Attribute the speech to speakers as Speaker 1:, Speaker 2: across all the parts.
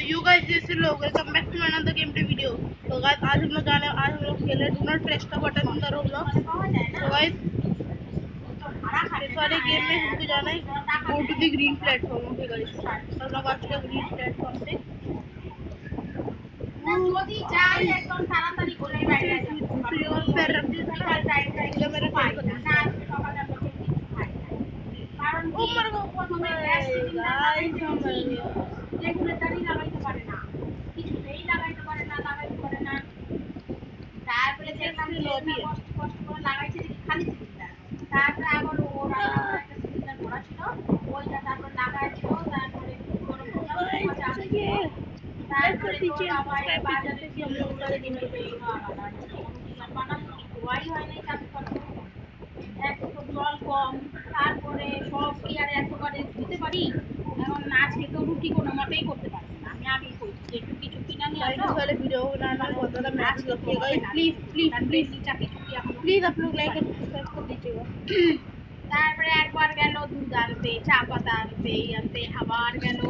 Speaker 1: You guys जैसे लोग welcome back to another game play video. तो गाइस आज हम लोग खेले डू नॉट प्रेस का बटन करो ब्लॉक। तो गाइस इस वाले गेम में हमको जाना है go to the green platform. Okay guys हम लोग आज के ग्रीन प्लेटफॉर्म पे
Speaker 2: যদি যাই একদম তাড়াতাড়ি করে বাইরে
Speaker 1: दूसरी ओर पैर रख दिया था ना इसलिए मेरा पैर कर
Speaker 2: না আজকে সকালে আমরা কেউ কিছু খাই না কারণ
Speaker 1: ओ मर गया
Speaker 2: প্রথমে গ্যাস সিলিন্ডার লাগাইতে রেগুলেটরই লাগাইতে পারে না কিছুতেই লাগাইতে পারে না তারপরে দেখলাম যে না কষ্ট কষ্ট করে লাগাইছে দেখি খালি সিলিন্ডার তারপরে আবার ও রান্নাঘরে একটা সিলিন্ডার ভরা ছিল ওইটা তারপর লাগাইছিল তারপরে গরম করলাম চা দিয়ে তারপরে তো আবার বাজারে
Speaker 1: कि हम लोग वाले गेम को
Speaker 2: বানানো কি ধোয়াই হয় নাই চালু করবো এক তো জল কম তারপরে সব কি আর এতবারে ধুতে পারি এখন আজকে তো রুটি কোনো মতেই করতে পারবো না আমি আগেই কইছি যে একটু কিছু কিনা নিয়ে
Speaker 1: गाइस
Speaker 2: আসো
Speaker 1: वाले वीडियो को बनाने में बहुत ज़्यादा मेहनत लगती है गाइस प्लीज आप लोग लाइक एंड सब्सक्राइब कर दीजिएगा।
Speaker 2: তারপরে একবার গেল দুধ আনতে চা পাতা আনতে এই আনতে আবার গেল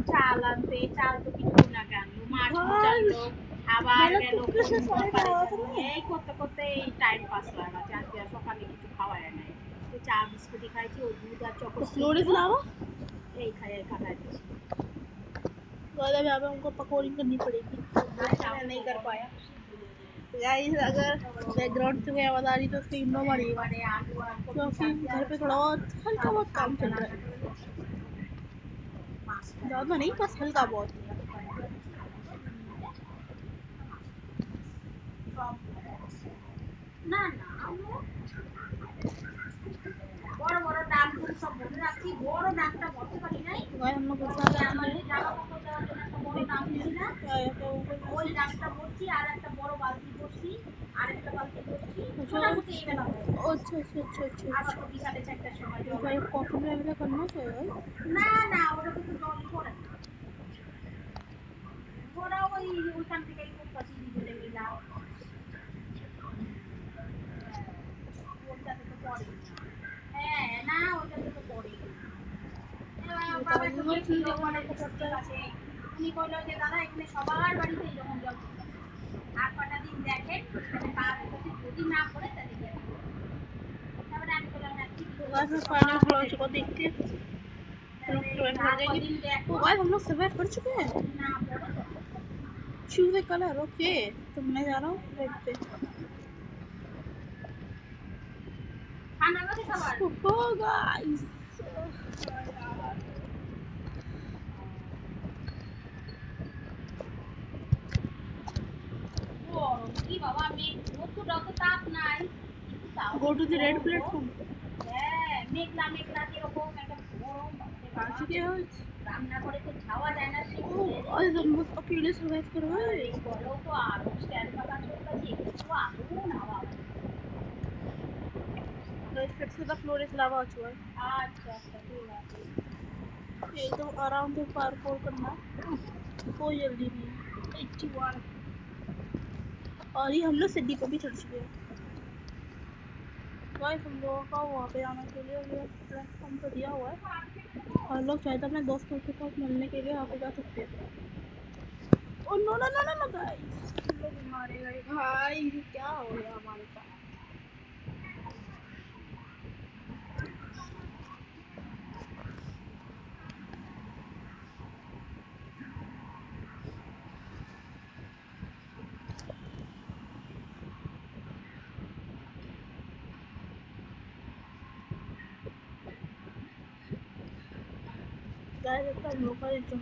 Speaker 2: চাল আনতে চাল তো কিছু না গেল মাছ আনলো আবার গেল এই করতে করতে এই টাইম পাস হয়ে গেছে আজকে আর সকালে কিছু খাওয়াই নাই তো চা বিস্কুটই খাইছি ওই দুধ আর চকো
Speaker 1: फ्लोर लावा
Speaker 2: এই খাই খাটাই দিচ্ছি
Speaker 1: गाइस अब यहाँ पे हमको पकौड़ी करनी पड़ेगी मैं नहीं कर पाया। गाइस अगर बैकग्राउंड से कोई आवाज़ आ रही तो उसको इग्नोर मारिएगा क्योंकि घर पे थोड़ा बहुत हल्का बहुत काम चल रहा है, ज़्यादा नहीं बस हल्का बहुत।
Speaker 2: না না বড় বড় ডাকগুলো সব মনে রাখছি বড় ডাকটা বলতে পারি নাই
Speaker 1: गाइस हम लोग
Speaker 2: আমার যে জামা কাপড় দেওয়ার জন্য একটা বড় ডাক দিছি না ওই ডাকটা ভর্তি আর একটা বড় বালতি ভর্তি আর একটা বালতি ভর্তি মোটামুটি এই বেলা
Speaker 1: अच्छा अच्छा अच्छा अच्छा
Speaker 2: আবার তো বিকালে 4টার সময় জল
Speaker 1: भाई कॉफी में ऐसा करना चाहिए
Speaker 2: না না ওটা তো জলই পড়ে না ওরা ওই ওইখান থেকে করতেছি নিজেদের মিলা ওইটাতে তো পড়ে হ্যাঁ না ওইটাতে তো পড়ে উনি কইলো যে দাদা এখানে সবার বাড়িতে এরকম জল পড়তেছে আর কটা দিন দেখেন এখানে কাজ যদি না পড়ে তাহলে গিয়ে তারপরে আমি বললাম হ্যাঁ ঠিক
Speaker 1: मैं फाइनल क्लोज को देखते हैं तो गाइस हम लोग सर्वाइव कर चुके हैं। चूज ए कलर ओके तो मैं जा रहा हूँ रेड पे।
Speaker 2: ঠান্ডা লাগে সবার
Speaker 1: ओ गाइस
Speaker 2: গরম কি বাবা মেঘ রোদটা তো তাপ নাই
Speaker 1: go to the red platform
Speaker 2: হ্যাঁ মেঘলা মেঘলা যেরকম একটা গরম বাপরে
Speaker 1: आ चुके हैं
Speaker 2: রান্না করে তো খাওয়া যায় না
Speaker 1: गाइस हम लोग अकेले सर्वाइव कर रहे हैं।
Speaker 2: এই বলো তো আরো স্ট্যান্ড পাকা চলতেছে একটু আগুন হাওয়া
Speaker 1: गाइस फिर से द फ्लोर इज लावा आ चुका है।
Speaker 2: আচ্ছা আচ্ছা ঠিক আছে
Speaker 1: एकदम आराम से पार्कोर करना कोई जल्दी नहीं है 81 और ये हम लोग सिटी पे भी चढ़ चुके हैं। गाइस हम लोगों का वहाँ पे आने के लिए प्लेटफॉर्म तो दिया हुआ है और लोग चाहे तो अपने दोस्तों के साथ मिलने के लिए वहाँ पे जा सकते हैं। Oh no no no no guys हम लोग मारे गए भाई क्या हो गया हमारे साथ। गाइस हम लोग का